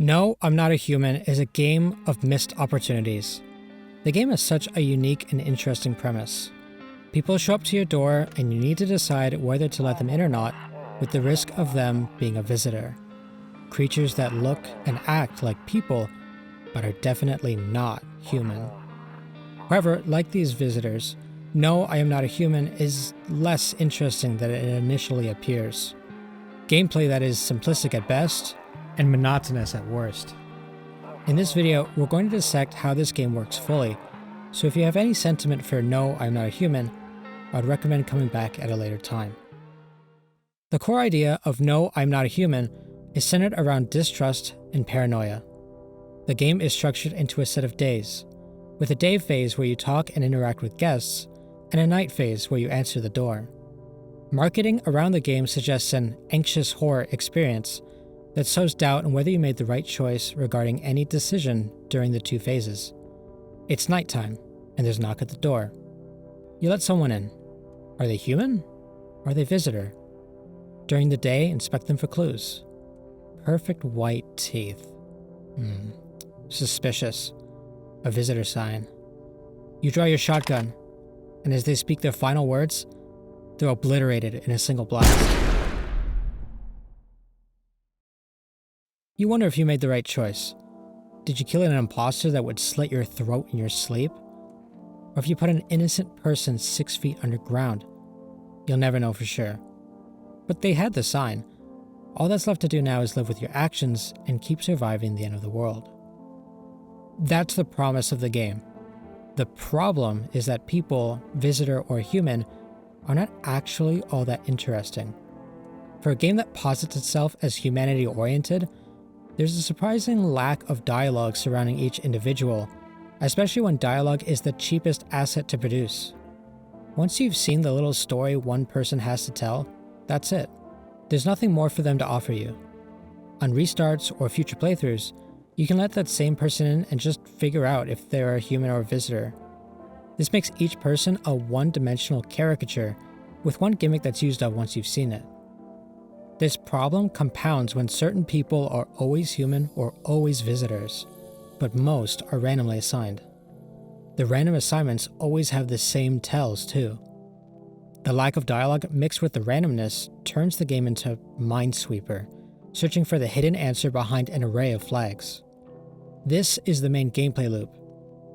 No, I'm Not a Human is a game of missed opportunities. The game has such a unique and interesting premise. People show up to your door and you need to decide whether to let them in or not, with the risk of them being a visitor. Creatures that look and act like people, but are definitely not human. However, like these visitors, No, I Am Not a Human is less interesting than it initially appears. Gameplay that is simplistic at best, and monotonous at worst. In this video, we're going to dissect how this game works fully, so if you have any sentiment for No, I'm Not a Human, I'd recommend coming back at a later time. The core idea of No, I'm Not a Human is centered around distrust and paranoia. The game is structured into a set of days, with a day phase where you talk and interact with guests, and a night phase where you answer the door. Marketing around the game suggests an anxious horror experience that sows doubt on whether you made the right choice regarding any decision during the two phases. It's nighttime, and there's a knock at the door. You let someone in. Are they human? Or are they visitor? During the day, inspect them for clues. Perfect white teeth. Suspicious. A visitor sign. You draw your shotgun, and as they speak their final words, they're obliterated in a single blast. You wonder if you made the right choice. Did you kill an imposter that would slit your throat in your sleep? Or if you put an innocent person 6 feet underground? You'll never know for sure. But they had the sign. All that's left to do now is live with your actions and keep surviving the end of the world. That's the promise of the game. The problem is that people, visitor or human, are not actually all that interesting. For a game that posits itself as humanity-oriented, there's a surprising lack of dialogue surrounding each individual, especially when dialogue is the cheapest asset to produce. Once you've seen the little story one person has to tell, that's it. There's nothing more for them to offer you. On restarts or future playthroughs, you can let that same person in and just figure out if they're a human or a visitor. This makes each person a one-dimensional caricature, with one gimmick that's used up once you've seen it. This problem compounds when certain people are always human or always visitors, but most are randomly assigned. The random assignments always have the same tells too. The lack of dialogue mixed with the randomness turns the game into Minesweeper, searching for the hidden answer behind an array of flags. This is the main gameplay loop.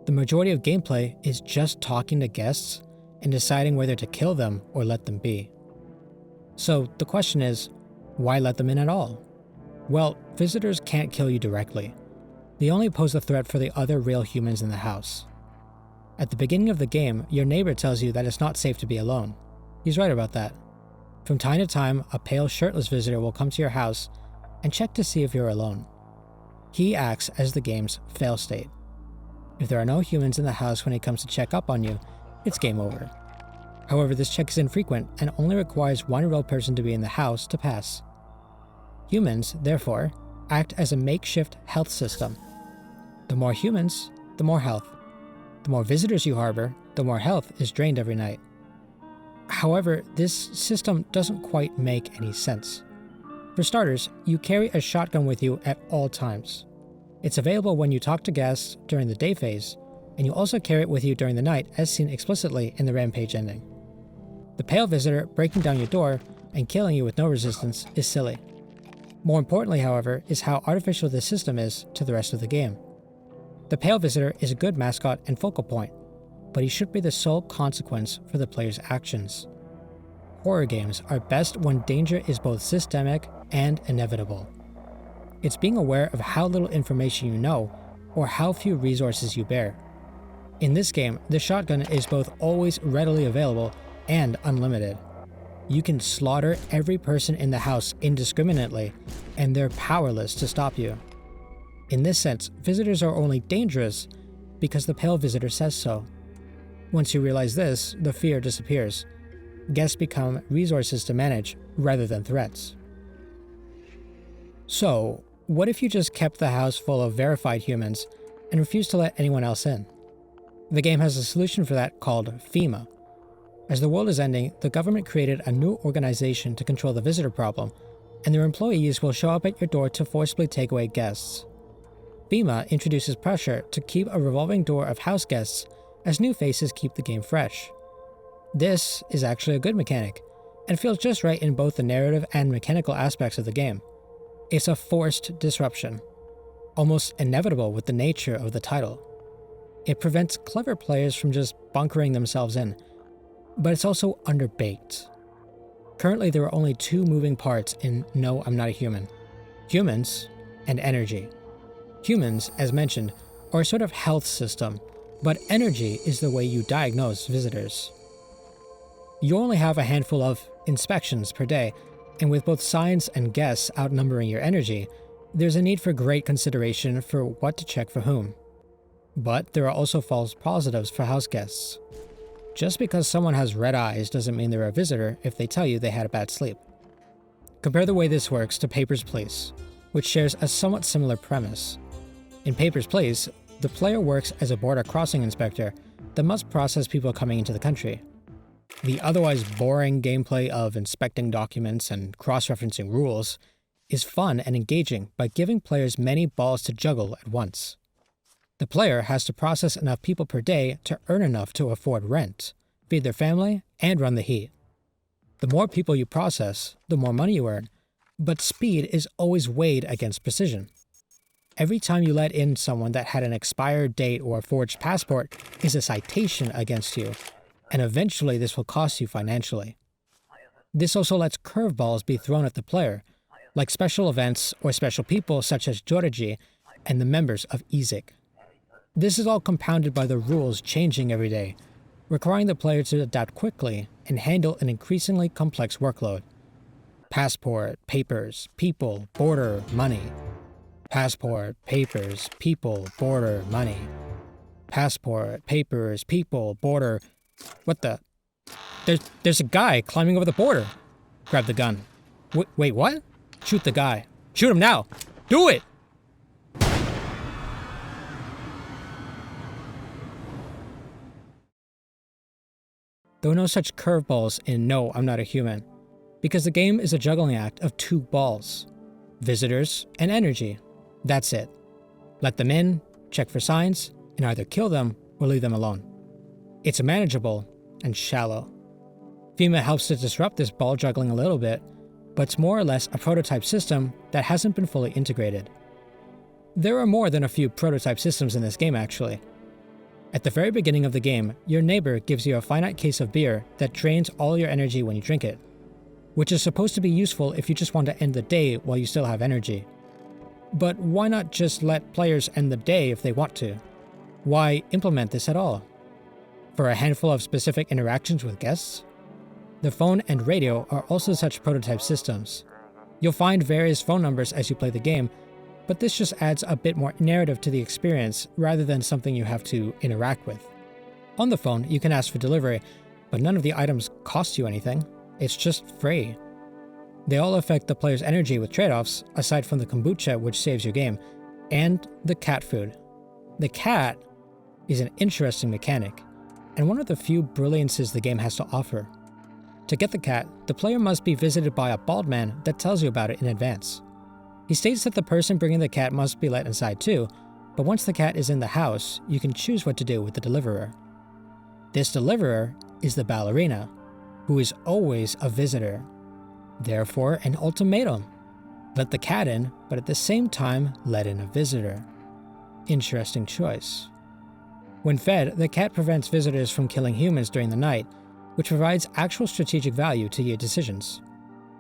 The majority of gameplay is just talking to guests and deciding whether to kill them or let them be. So the question is, why let them in at all? Well, visitors can't kill you directly. They only pose a threat for the other real humans in the house. At the beginning of the game, your neighbor tells you that it's not safe to be alone. He's right about that. From time to time, a pale, shirtless visitor will come to your house and check to see if you're alone. He acts as the game's fail state. If there are no humans in the house when he comes to check up on you, it's game over. However, this check is infrequent and only requires one real person to be in the house to pass. Humans, therefore, act as a makeshift health system. The more humans, the more health. The more visitors you harbor, the more health is drained every night. However, this system doesn't quite make any sense. For starters, you carry a shotgun with you at all times. It's available when you talk to guests during the day phase, and you also carry it with you during the night as seen explicitly in the Rampage ending. The pale visitor breaking down your door and killing you with no resistance is silly. More importantly, however, is how artificial this system is to the rest of the game. The pale visitor is a good mascot and focal point, but he should be the sole consequence for the player's actions. Horror games are best when danger is both systemic and inevitable. It's being aware of how little information you know, or how few resources you bear. In this game, the shotgun is both always readily available and unlimited. You can slaughter every person in the house indiscriminately, and they're powerless to stop you. In this sense, visitors are only dangerous because the pale visitor says so. Once you realize this, the fear disappears. Guests become resources to manage rather than threats. So, what if you just kept the house full of verified humans and refused to let anyone else in? The game has a solution for that called FEMA. As the world is ending, the government created a new organization to control the visitor problem, and their employees will show up at your door to forcibly take away guests. FEMA introduces pressure to keep a revolving door of house guests as new faces keep the game fresh. This is actually a good mechanic, and feels just right in both the narrative and mechanical aspects of the game. It's a forced disruption, almost inevitable with the nature of the title. It prevents clever players from just bunkering themselves in, but it's also underbaked. Currently, there are only two moving parts in No, I'm Not a Human: humans and energy. Humans, as mentioned, are a sort of health system, but energy is the way you diagnose visitors. You only have a handful of inspections per day, and with both signs and guests outnumbering your energy, there's a need for great consideration for what to check for whom. But there are also false positives for house guests. Just because someone has red eyes doesn't mean they're a visitor if they tell you they had a bad sleep. Compare the way this works to Papers, Please, which shares a somewhat similar premise. In Papers, Please, the player works as a border crossing inspector that must process people coming into the country. The otherwise boring gameplay of inspecting documents and cross-referencing rules is fun and engaging by giving players many balls to juggle at once. The player has to process enough people per day to earn enough to afford rent, feed their family, and run the heat. The more people you process, the more money you earn, but speed is always weighed against precision. Every time you let in someone that had an expired date or a forged passport is a citation against you, and eventually this will cost you financially. This also lets curveballs be thrown at the player, like special events or special people such as Georgi and the members of Izik. This is all compounded by the rules changing every day, requiring the player to adapt quickly and handle an increasingly complex workload. Passport, papers, people, border, money. Passport, papers, people, border, money. Passport, papers, people, border. What the? There's a guy climbing over the border. Grab the gun. Wait, what? Shoot the guy. Shoot him now. Do it! There are no such curveballs in No, I'm Not a Human, because the game is a juggling act of two balls: visitors and energy. That's it. Let them in, check for signs, and either kill them or leave them alone. It's manageable and shallow. FEMA helps to disrupt this ball juggling a little bit, but it's more or less a prototype system that hasn't been fully integrated. There are more than a few prototype systems in this game, actually. At the very beginning of the game, your neighbor gives you a finite case of beer that drains all your energy when you drink it, which is supposed to be useful if you just want to end the day while you still have energy. But why not just let players end the day if they want to? Why implement this at all? For a handful of specific interactions with guests? The phone and radio are also such prototype systems. You'll find various phone numbers as you play the game, but this just adds a bit more narrative to the experience rather than something you have to interact with. On the phone, you can ask for delivery, but none of the items cost you anything. It's just free. They all affect the player's energy with trade-offs, aside from the kombucha, which saves your game, and the cat food. The cat is an interesting mechanic, and one of the few brilliances the game has to offer. To get the cat, the player must be visited by a bald man that tells you about it in advance. He states that the person bringing the cat must be let inside too, but once the cat is in the house, you can choose what to do with the deliverer. This deliverer is the ballerina, who is always a visitor. Therefore, an ultimatum: let the cat in, but at the same time, let in a visitor. Interesting choice. When fed, the cat prevents visitors from killing humans during the night, which provides actual strategic value to your decisions.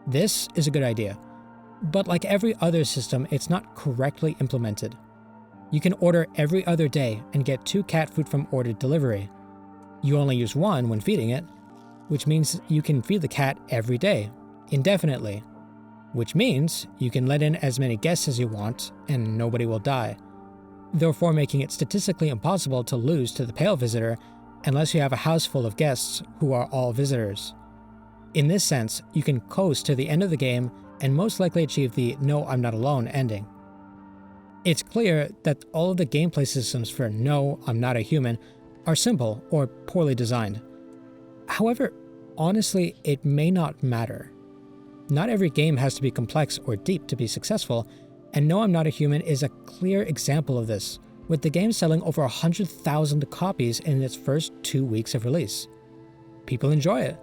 This is a good idea, but like every other system, it's not correctly implemented. You can order every other day and get 2 cat food from ordered delivery. You only use 1 when feeding it, which means you can feed the cat every day, indefinitely, which means you can let in as many guests as you want and nobody will die, therefore making it statistically impossible to lose to the pale visitor unless you have a house full of guests who are all visitors. In this sense, you can coast to the end of the game and most likely achieve the No, I'm Not Alone ending. It's clear that all of the gameplay systems for No, I'm Not a Human are simple or poorly designed. However, honestly, it may not matter. Not every game has to be complex or deep to be successful, And No, I'm Not a Human is a clear example of this, with the game selling over 100,000 copies in its first 2 weeks of release. People enjoy it,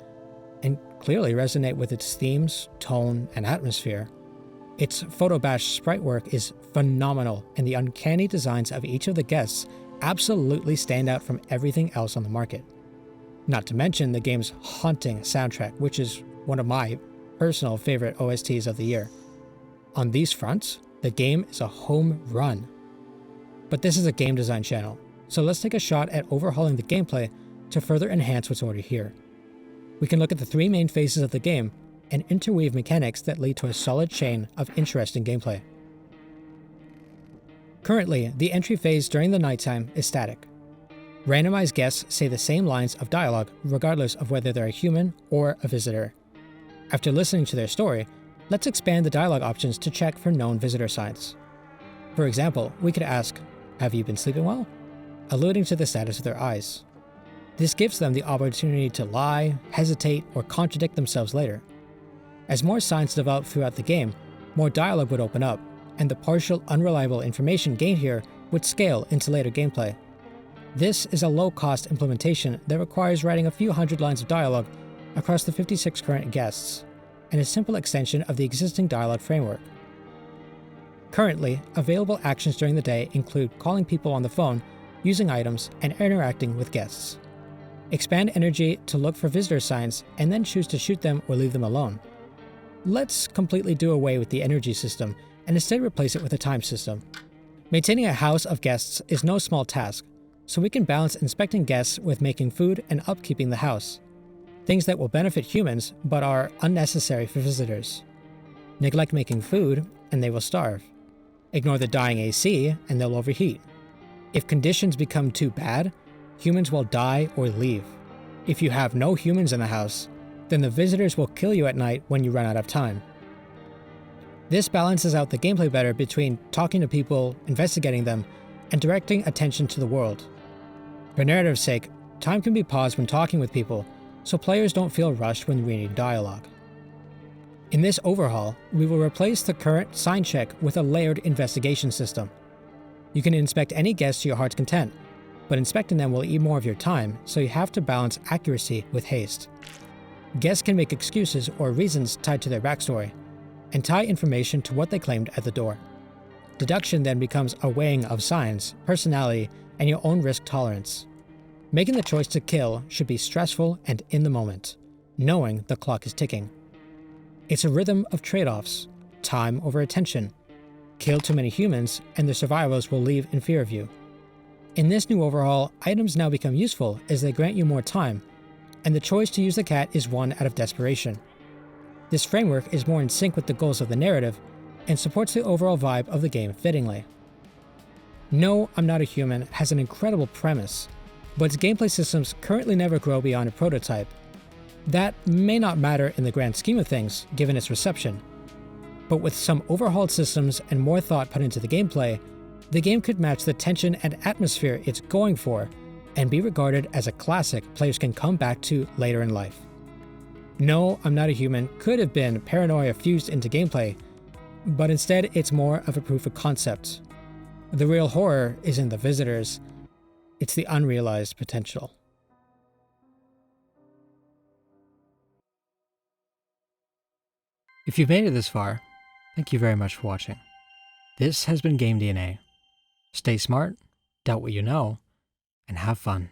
and clearly resonate with its themes, tone, and atmosphere. Its photo-bash sprite work is phenomenal, and the uncanny designs of each of the guests absolutely stand out from everything else on the market. Not to mention the game's haunting soundtrack, which is one of my personal favorite OSTs of the year. On these fronts, the game is a home run. But this is a game design channel, so let's take a shot at overhauling the gameplay to further enhance what's already here. We can look at the 3 main phases of the game and interweave mechanics that lead to a solid chain of interesting gameplay. Currently, the entry phase during the nighttime is static. Randomized guests say the same lines of dialogue regardless of whether they're a human or a visitor. After listening to their story, let's expand the dialogue options to check for known visitor signs. For example, we could ask, "Have you been sleeping well?" alluding to the status of their eyes. This gives them the opportunity to lie, hesitate, or contradict themselves later. As more signs develop throughout the game, more dialogue would open up, and the partial unreliable information gained here would scale into later gameplay. This is a low-cost implementation that requires writing a few hundred lines of dialogue across the 56 current guests, and a simple extension of the existing dialogue framework. Currently, available actions during the day include calling people on the phone, using items, and interacting with guests. Expand energy to look for visitor signs, and then choose to shoot them or leave them alone. Let's completely do away with the energy system and instead replace it with a time system. Maintaining a house of guests is no small task, so we can balance inspecting guests with making food and upkeeping the house. Things that will benefit humans but are unnecessary for visitors. Neglect making food and they will starve. Ignore the dying AC and they'll overheat. If conditions become too bad, humans will die or leave. If you have no humans in the house, then the visitors will kill you at night when you run out of time. This balances out the gameplay better between talking to people, investigating them, and directing attention to the world. For narrative's sake, time can be paused when talking with people, so players don't feel rushed when reading dialogue. In this overhaul, we will replace the current sign check with a layered investigation system. You can inspect any guest to your heart's content, but inspecting them will eat more of your time, so you have to balance accuracy with haste. Guests can make excuses or reasons tied to their backstory, and tie information to what they claimed at the door. Deduction then becomes a weighing of signs, personality, and your own risk tolerance. Making the choice to kill should be stressful and in the moment, knowing the clock is ticking. It's a rhythm of trade-offs, time over attention. Kill too many humans, and the survivors will leave in fear of you. In this new overhaul, items now become useful as they grant you more time, and the choice to use the cat is one out of desperation. This framework is more in sync with the goals of the narrative and supports the overall vibe of the game fittingly. No, I'm Not a Human has an incredible premise, but its gameplay systems currently never grow beyond a prototype. That may not matter in the grand scheme of things, given its reception. But with some overhauled systems and more thought put into the gameplay, the game could match the tension and atmosphere it's going for and be regarded as a classic players can come back to later in life. No, I'm Not a Human could have been paranoia fused into gameplay, but instead it's more of a proof of concept. The real horror isn't the visitors, it's the unrealized potential. If you've made it this far, thank you very much for watching. This has been Game DNA. Stay smart, doubt what you know, and have fun.